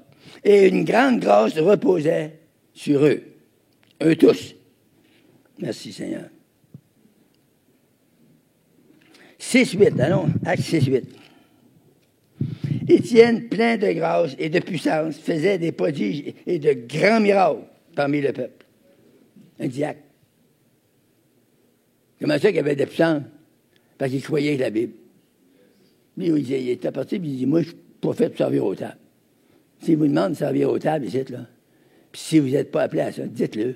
Et une grande grâce reposait sur eux. Eux tous. Merci Seigneur. 6,8. Allons, Acte 6,8. Étienne, plein de grâce et de puissance, faisait des prodiges et de grands miracles parmi le peuple. Un diacre. Comment ça qu'il y avait des puissances? Parce qu'il croyait avec la Bible. Lui, il était parti, puis il dit, moi, je suis pas fait pour servir aux tables. S'il vous demande de servir aux tables, dites là. Puis si vous n'êtes pas appelé à ça, dites-le.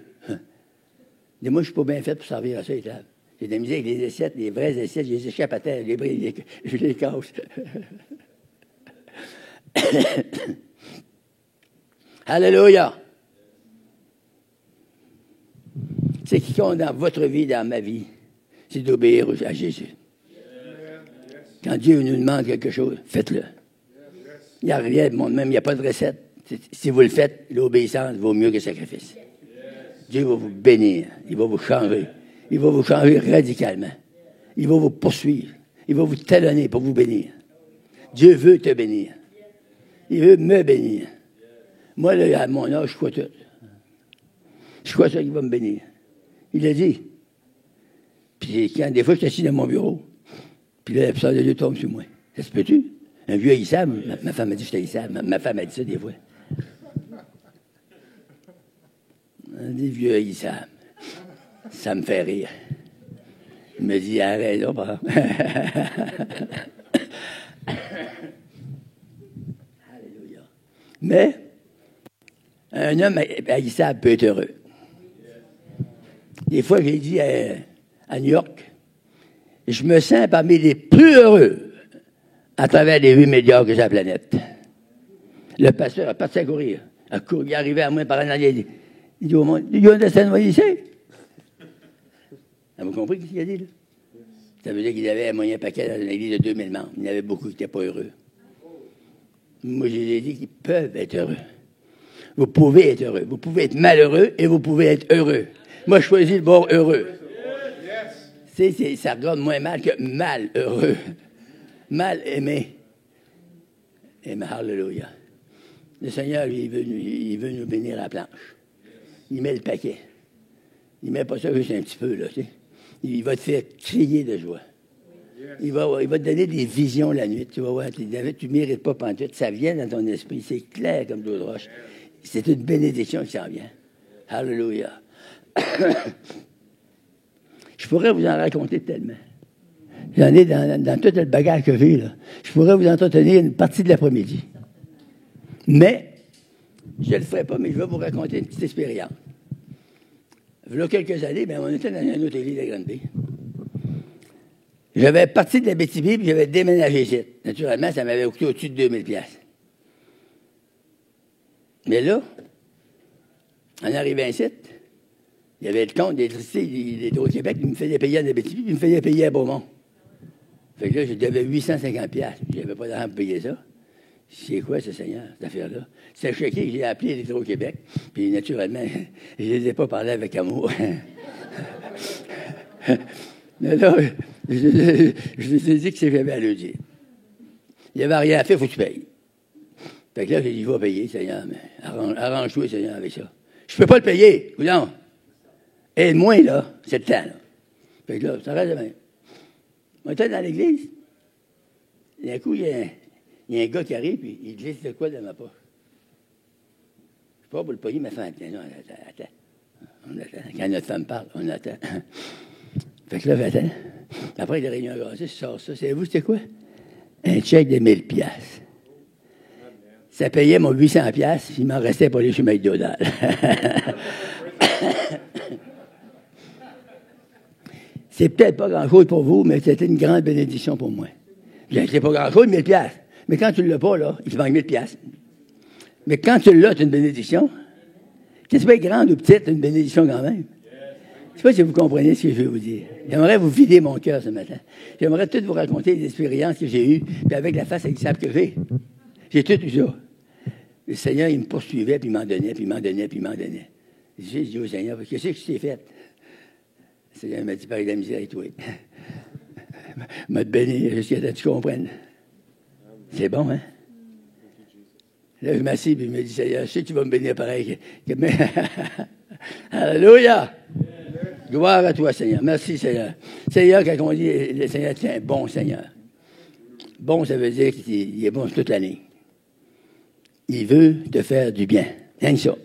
Dis, moi, je suis pas bien fait pour servir à ça, les tables. J'ai de la misère avec les assiettes, les vraies assiettes, je les échappe à terre, je les casse. Alléluia. C'est qui compte dans votre vie, dans ma vie, c'est d'obéir à Jésus. Quand Dieu nous demande quelque chose, faites-le. Il n'y a rien de monde même, il n'y a pas de recette. Si vous le faites, l'obéissance vaut mieux que le sacrifice. Dieu va vous bénir, il va vous changer. Il va vous changer radicalement. Il va vous poursuivre. Il va vous talonner pour vous bénir. Dieu veut te bénir. Il veut me bénir. Moi, là, à mon âge, je crois tout. Je crois ça qu'il va me bénir. Il l'a dit. Puis quand des fois, je suis assis dans mon bureau, puis là, la puissance de Dieu tombe sur moi. Ça se peut-tu? Un vieux haïssable, ma femme m'a dit que j'étais haïssable. Ma femme a dit ça des fois. Des vieux haïssables. Ça me fait rire. Il me dit, arrête là, par exemple. Alléluia. Mais, un homme haïssable peut être heureux. Des fois, j'ai dit à New York, je me sens parmi les plus heureux à travers les 8 milliards que j'ai à la planète. Le pasteur a parti à courir. Il est arrivé à moi par un allié. Il dit au monde, you understand what he said? Vous compris ce qu'il a dit, là? Ça veut dire qu'il avait un moyen paquet dans une église de 2000 membres. Il y en avait beaucoup qui n'étaient pas heureux. Moi, je lui ai dit qu'ils peuvent être heureux. Vous pouvez être heureux. Vous pouvez être malheureux et vous pouvez être heureux. Moi, je choisis le bord heureux. Ça regarde moins mal que mal heureux. Mal aimé. Amen, hallelujah. Le Seigneur, lui, il veut nous bénir à la planche. Il met le paquet. Il ne met pas ça juste un petit peu, là, tu sais. Il va te faire crier de joie. Il va te donner des visions la nuit. Tu vas voir, tu ne mérites pas pantoute. Ça vient dans ton esprit. C'est clair comme de l'eau de roche. C'est une bénédiction qui s'en vient. Alléluia. Je pourrais vous en raconter tellement. J'en ai dans tout le bagage que j'ai, là. Je pourrais vous entretenir une partie de l'après-midi. Mais, je ne le ferai pas, mais je vais vous raconter une petite expérience. Il y a quelques années, on était dans un autre église de Granby. J'avais parti de la Bétibie, puis j'avais déménagé ici. Naturellement, ça m'avait coûté au-dessus de 2000 $. Mais là, en arrivant ici, il y avait le compte d'électricité d'Hydro-Québec qui me faisait payer à la Bétibie, puis il me faisait payer à Beaumont. Fait que là, je devais 850 $. Je n'avais pas d'argent pour payer ça. C'est quoi ce Seigneur, cette affaire-là? C'était choqué, j'ai appelé l'Hydro-Québec, puis naturellement, je ne les ai pas parlé avec amour. Mais là, je lui ai dit que c'est j'avais à le dire. Il n'y avait rien à faire, il faut que tu payes. Fait que là, j'ai dit, il va payer, Seigneur, mais arrange-toi, Seigneur, avec ça. Je ne peux pas le payer, non. Aide-moi, là, c'est le temps, là. Fait que là, ça reste de même. On était dans l'église. D'un coup, il y a un gars qui arrive, puis il glisse de quoi dans ma poche. Je ne sais pas pour le payer, ma femme. Non, attends. On attend. Quand notre femme parle, on attend. Fait que là, attends. Après, les réunions gracieuses, je sors ça. Savez-vous, c'était quoi? Un chèque de 1000 piastres. Ça payait mon 800 piastres, il m'en restait pour aller chez McDonald's. C'est peut-être pas grand-chose pour vous, mais c'était une grande bénédiction pour moi. C'est pas grand-chose, 1000 piastres. Mais quand tu ne l'as pas, là, il te manque 1000 piastres. Mais quand tu l'as, c'est une bénédiction. Que ce soit grande ou petite, c'est une bénédiction quand même. Je ne sais pas si vous comprenez ce que je veux vous dire. J'aimerais vous vider mon cœur ce matin. J'aimerais tout vous raconter les expériences que j'ai eues, puis avec la face exemple que j'ai. J'ai tout eu ça. Le Seigneur, il me poursuivait, puis il m'en donnait, puis il m'en donnait, puis il m'en donnait. J'ai dit au Seigneur, qu'est-ce que je t'ai fait? Le Seigneur m'a dit, par la misère et toi. M'a te béni jusqu'à ce que tu comprennes. C'est bon, hein? Là, je m'assieds, puis il me dit, Seigneur, je sais que tu vas me bénir pareil. Alléluia! Gloire à toi, Seigneur. Merci, Seigneur. Seigneur, quand on dit le Seigneur, c'est un bon Seigneur. Bon, ça veut dire qu'il est bon toute l'année. Il veut te faire du bien. Rien que ça.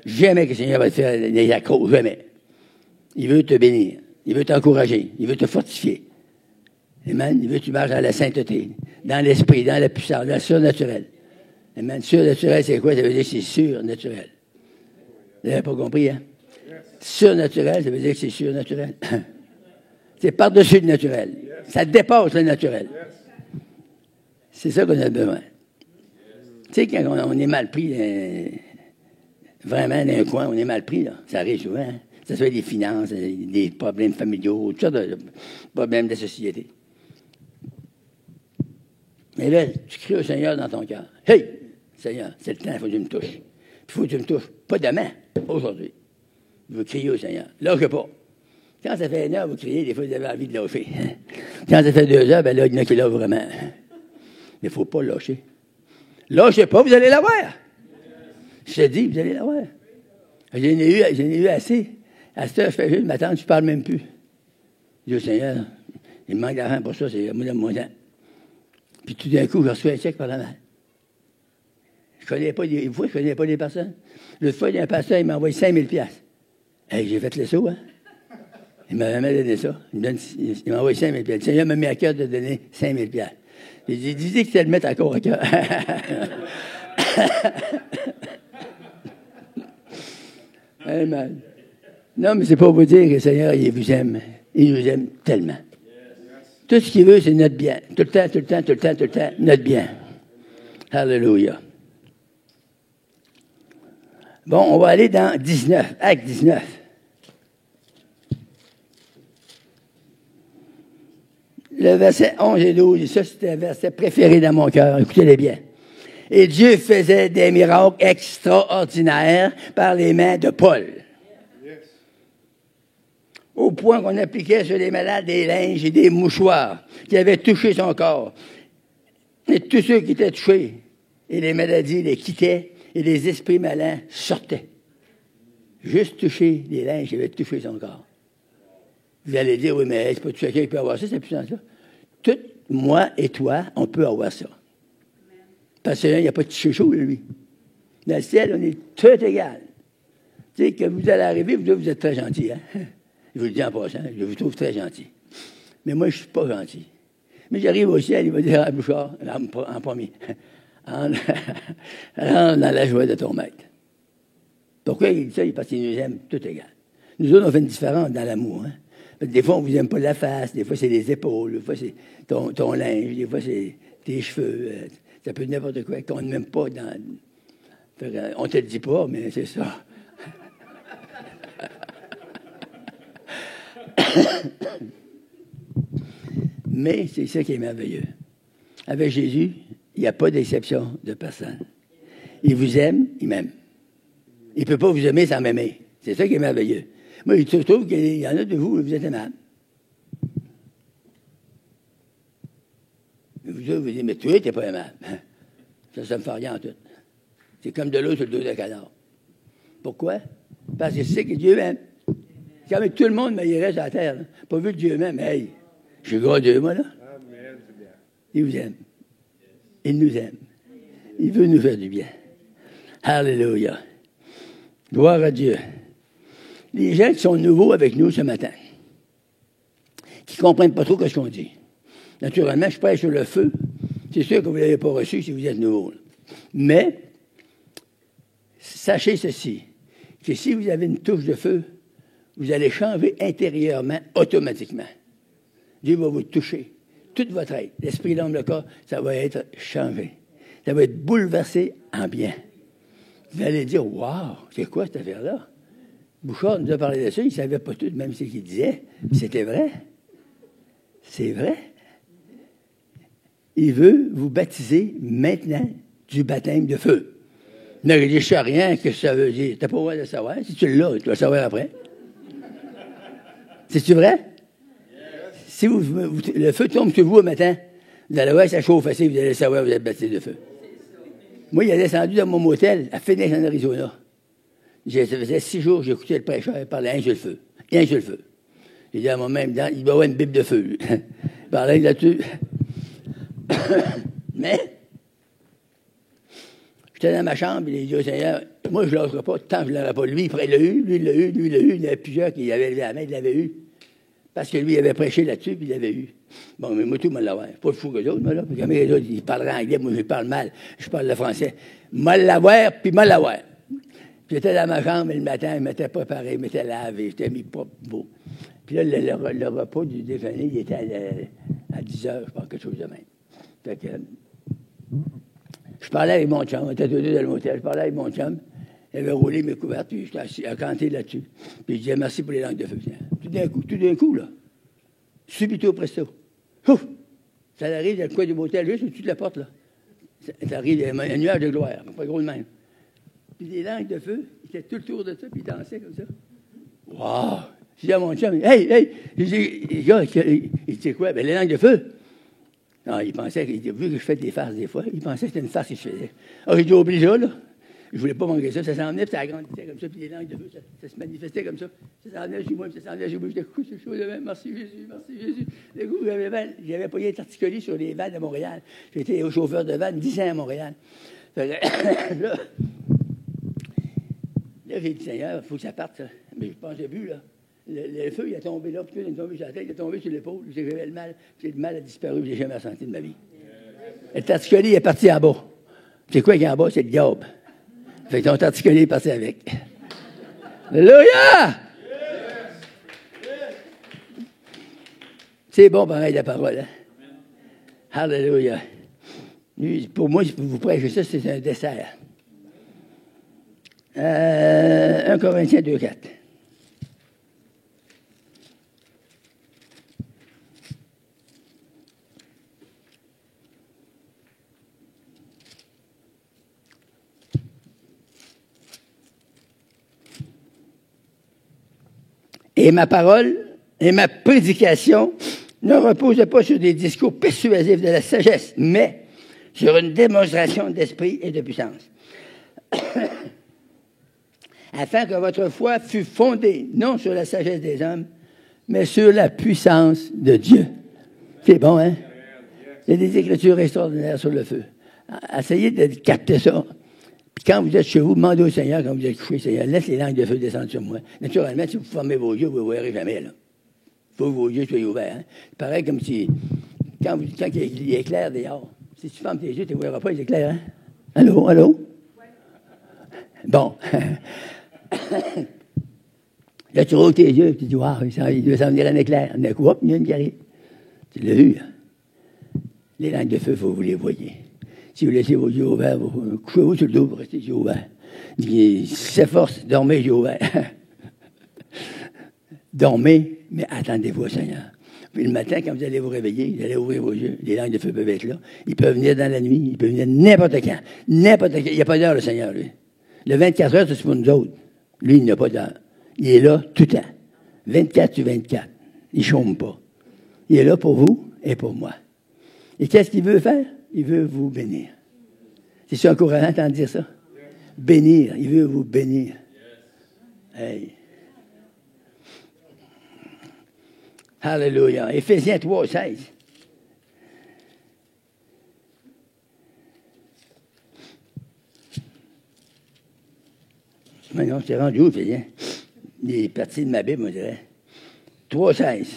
Jamais que le Seigneur va te faire des accros, jamais. Il veut te bénir. Il veut t'encourager. Il veut te fortifier. Amen. Il veut que tu marches dans la sainteté, dans l'esprit, dans la puissance, dans le surnaturel. Amen. Surnaturel, c'est quoi? Ça veut dire que c'est surnaturel. Vous n'avez pas compris, hein? Surnaturel, ça veut dire que c'est surnaturel. C'est par-dessus le naturel. Ça dépasse le naturel. C'est ça qu'on a besoin. Tu sais, quand on est mal pris, vraiment dans un coin, on est mal pris, là. Ça arrive souvent. Hein? Ça soit des finances, des problèmes familiaux, toutes sortes de problèmes de société. Mais là, tu cries au Seigneur dans ton cœur. Hey, Seigneur, c'est le temps, il faut que tu me touches. Puis il faut que tu me touches. Pas demain, aujourd'hui. Vous criez au Seigneur. Lâchez pas. Quand ça fait 1 heure, vous criez, des fois, vous avez envie de lâcher. Quand ça fait 2 heures, ben là, il y en a qui lâchent vraiment. Mais il ne faut pas lâcher. Lâchez pas, vous allez l'avoir. Je te dis, vous allez l'avoir. J'en ai eu assez. À cette heure, je fais juste m'attendre, je ne parle même plus. Je dis au Seigneur, il me manque d'argent pour ça, c'est moi de mon temps. Puis tout d'un coup, je reçois un chèque par la main. Je connais pas des personnes. L'autre fois, il y a un pasteur, il m'a envoyé 5000 piastres. Hey, j'ai fait le saut, hein? Il m'a jamais donné ça. Il m'a envoyé 5000 piastres. Le Seigneur m'a mis à cœur de donner 5000 piastres. J'ai dit que tu allais le mettre encore à cœur. Amen. Non, mais c'est pas vous dire que le Seigneur, il vous aime. Il nous aime tellement. Tout ce qu'il veut, c'est notre bien. Tout le temps, notre bien. Alléluia. Bon, on va aller dans 19, Acte 19. Le verset 11 et 12, ça c'était un verset préféré dans mon cœur. Écoutez-les bien. Et Dieu faisait des miracles extraordinaires par les mains de Paul. Au point qu'on appliquait sur les malades des linges et des mouchoirs qui avaient touché son corps. Et tous ceux qui étaient touchés, et les maladies les quittaient, et les esprits malins sortaient. Juste toucher les linges qui avaient touché son corps. Vous allez dire, oui, mais c'est pas tout chacun qui peut avoir ça, c'est plus ça. Tout, moi et toi, on peut avoir ça. Parce qu'il n'y a pas de chouchou, lui. Dans le ciel, on est tout égal. Tu sais, que vous allez arriver, vous êtes très gentil, hein? Je vous le dis en passant, je vous trouve très gentil. Mais moi, je ne suis pas gentil. Mais j'arrive au ciel, il va dire à Bouchard, en premier, rentre dans la joie de ton maître. Pourquoi il dit ça? Parce qu'il nous aime tout égal. Nous autres, on fait une différence dans l'amour. Hein? Des fois, on ne vous aime pas la face, des fois, c'est les épaules, des fois, c'est ton linge, des fois, c'est tes cheveux. Ça peut être n'importe quoi qu'on ne m'aime pas dans... On ne te le dit pas, mais c'est ça. Mais c'est ça qui est merveilleux. Avec Jésus, il n'y a pas d'exception de personne. Il vous aime, il m'aime. Il ne peut pas vous aimer sans m'aimer. C'est ça qui est merveilleux. Moi, je trouve qu'il y en a de vous, vous êtes aimables. Vous dites, mais toi, tu n'es pas aimable. Ça me fait rien en tout. C'est comme de l'eau sur le dos d'un canard. Pourquoi? Parce que c'est que Dieu m'aime. Quand même tout le monde m'aillerait sur la terre. Là. Pas vu que Dieu m'aime. Hey, je suis gros Dieu, moi, là. Amen. Il vous aime. Il nous aime. Il veut nous faire du bien. Alléluia. Gloire à Dieu. Les gens qui sont nouveaux avec nous ce matin, qui ne comprennent pas trop ce qu'on dit. Naturellement, je prêche sur le feu. C'est sûr que vous ne l'avez pas reçu si vous êtes nouveau. Là. Mais, sachez ceci, que si vous avez une touche de feu, vous allez changer intérieurement, automatiquement. Dieu va vous toucher. Toute votre être, l'esprit, l'âme, le corps, ça va être changé. Ça va être bouleversé en bien. Vous allez dire, wow, c'est quoi cette affaire-là? Bouchard nous a parlé de ça, il ne savait pas tout, même ce qu'il disait. C'était vrai. C'est vrai. Il veut vous baptiser maintenant du baptême de feu. Ne réfléchis à rien que ça veut dire. Tu n'as pas le droit de le savoir. Si tu l'as, tu vas le savoir après. C'est-tu vrai? Si le feu tombe sur vous un matin, vous allez voir, ça chauffe assez, vous allez savoir que vous êtes baptisé de feu. Moi, il est descendu dans mon motel à Phoenix, en Arizona. Ça faisait 6 jours que j'écoutais le prêcheur, il parlait un sur le feu. Un sur le feu. J'ai dit à moi-même, il doit avoir une bible de feu, lui. Il parlait là-dessus. Mais, j'étais dans ma chambre, et il dit au Seigneur, moi, je ne lâcherai pas, tant que je ne l'aurai pas. Lui, il l'a eu, lui, il l'a eu, lui, il l'a eu. Il y avait plusieurs qui avaient levé la main, il l'avait eu. Parce que lui, il avait prêché là-dessus, puis il l'avait eu. Bon, mais moi, tout, moi, l'avoir. Pas de fou que d'autres, moi, là. Puis, comme les autres, ils parleraient anglais, moi, je parle mal. Je parle le français. Moi, l'avoir, puis moi, l'avoir. Puis, j'étais dans ma chambre, et le matin, je m'étais préparé, je m'étais lavé, j'étais mis propre, beau. Puis là, le repas du déjeuner, il était à 10 heures, je pense, quelque chose de même. Fait que, je parlais avec mon chum, on était tous deux dans le motel, je parlais avec mon chum, il avait roulé mes couvertes, puis j'étais assis, à canter là-dessus. Puis je disais, merci pour les langues de feu. Tout d'un coup, là, subito presto. Ouf! Ça arrive dans le coin du motel, juste au-dessus de la porte, là. Ça arrive, il y a un nuage de gloire, pas gros de même. Puis les langues de feu, ils étaient tout autour de ça, puis ils dansaient comme ça. Wow! Je dis à mon chum, hey! Il dit quoi? Ben, les langues de feu. Non, il pensait, vu que je fais des farces des fois, il pensait que c'était une farce que je faisais. Alors, j'ai dit, oublie ça, là. Je voulais pas manquer ça. Ça s'en venait, puis ça agrandissait comme ça, puis les langues de feu, ça se manifestait comme ça. Ça s'en venait chez moi, puis ça s'en venait chez moi. J'étais couché sur le chaud de même. Merci Jésus. Le coup, j'avais pas été articulé sur les vannes de Montréal. J'étais au chauffeur de vannes 10 ans à Montréal. Là, j'ai dit, Seigneur, il faut que ça parte, ça. Mais je pensais plus, là. Le feu, il est tombé là, puis il est tombé sur la tête, il est tombé sur l'épaule. J'avais le mal. Le mal a disparu, je l'ai jamais ressenti de ma vie. Le torticolis est parti en bas. C'est quoi qui est en bas? C'est le diable. Fait que ton torticolis est parti avec. Alléluia! C'est bon, pareil, la parole. Hein? Alléluia. Pour moi, vous prêchez ça, c'est un dessert. 1 Corinthiens 2,4. Et ma parole et ma prédication ne reposent pas sur des discours persuasifs de la sagesse, mais sur une démonstration d'esprit et de puissance. Afin que votre foi fût fondée non sur la sagesse des hommes, mais sur la puissance de Dieu. C'est bon, hein? Il y a des écritures extraordinaires sur le feu. Essayez de capter ça. Puis quand vous êtes chez vous, demandez au Seigneur, quand vous êtes couché, Seigneur, laisse les langues de feu descendre sur moi. Naturellement, si vous fermez vos yeux, vous ne verrez jamais, là. Il faut que vos yeux soient ouverts. Hein? C'est pareil comme si, quand il éclaire dehors, si tu fermes tes yeux, tu ne verras pas les éclairs, hein? Allô? Bon. Là, tu rouvres tes yeux, tu dis, waouh, il doit s'en venir un éclair. D'un coup, hop, il y a une qui arrive. Tu l'as vu, hein? Les langues de feu, il faut que vous les voyez. Si vous laissez vos yeux ouverts, vous couchez-vous sur le dos, vous restez les yeux ouverts. Si c'est force, dormez les yeux ouverts. Dormez, mais attendez-vous au Seigneur. Puis le matin, quand vous allez vous réveiller, vous allez ouvrir vos yeux. Les langues de feu peuvent être là. Ils peuvent venir dans la nuit. Ils peuvent venir n'importe quand. N'importe quand. Il n'y a pas d'heure, le Seigneur, lui. Le 24 heures, c'est pour nous autres. Lui, il n'a pas d'heure. Il est là tout le temps. 24 sur 24. Il ne chôme pas. Il est là pour vous et pour moi. Et qu'est-ce qu'il veut faire? Il veut vous bénir. C'est-tu encourageant d'entendre dire ça? Bénir. Il veut vous bénir. Hey. Alléluia. Éphésiens 3, 16. Maintenant, c'est rendu où, Éphésiens? Des parties de ma Bible, on dirait. 3, 16.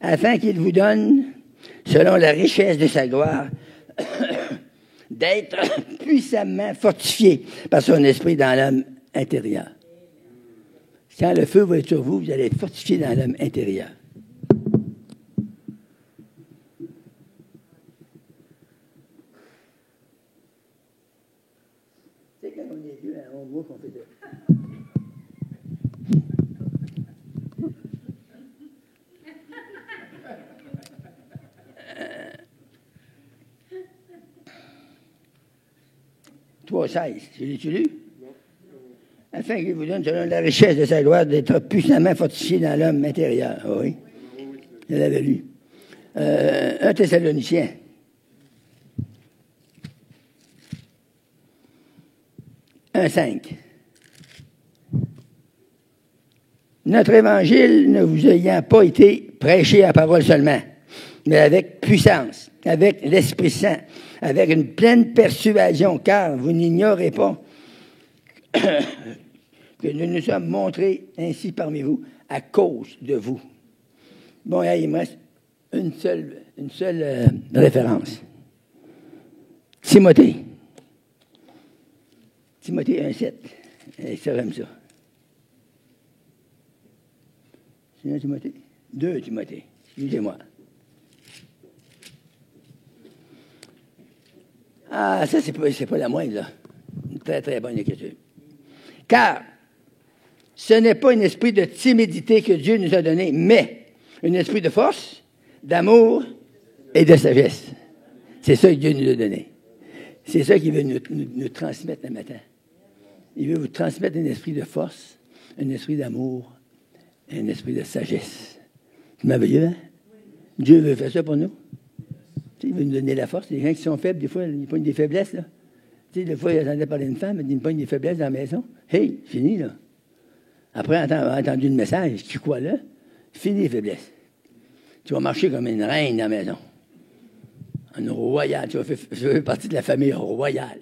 Afin qu'il vous donne, selon la richesse de sa gloire, d'être puissamment fortifié par son esprit dans l'homme intérieur. Quand le feu va être sur vous, vous allez être fortifié dans l'homme intérieur. C'est quand on est vieux, on voit qu'on fait de... Trois 16, l'as-tu lu? Afin qu'il vous donne, selon la richesse de sa gloire, d'être puissamment fortifié dans l'homme intérieur. Oh oui, je l'avais lu. 1 Thessaloniciens. Un 5. Notre évangile ne vous ayant pas été prêché à parole seulement, mais avec puissance, avec l'Esprit Saint, avec une pleine persuasion, car vous n'ignorez pas que nous nous sommes montrés ainsi parmi vous à cause de vous. Bon, là, il me reste une seule référence. Timothée 1,7. Ça j'aime ça. C'est 1 Timothée? 2 Timothée. Excusez-moi. Ah, ça, c'est pas la moindre, là. Une très, très bonne écriture. Car ce n'est pas un esprit de timidité que Dieu nous a donné, mais un esprit de force, d'amour et de sagesse. C'est ça que Dieu nous a donné. C'est ça qu'il veut nous transmettre le matin. Il veut vous transmettre un esprit de force, un esprit d'amour et un esprit de sagesse. C'est merveilleux, hein? Dieu veut faire ça pour nous. Tu sais, il veut nous donner la force. Les gens qui sont faibles, des fois, ils pognent des faiblesses, là. Tu sais, des fois, ils entendaient parler d'une femme, ils pognent des faiblesses dans la maison. Hey, fini, là. Après avoir entendu le message, tu crois là? Fini les faiblesses. Tu vas marcher comme une reine dans la maison. Un royal. Tu vas faire partie de la famille royale.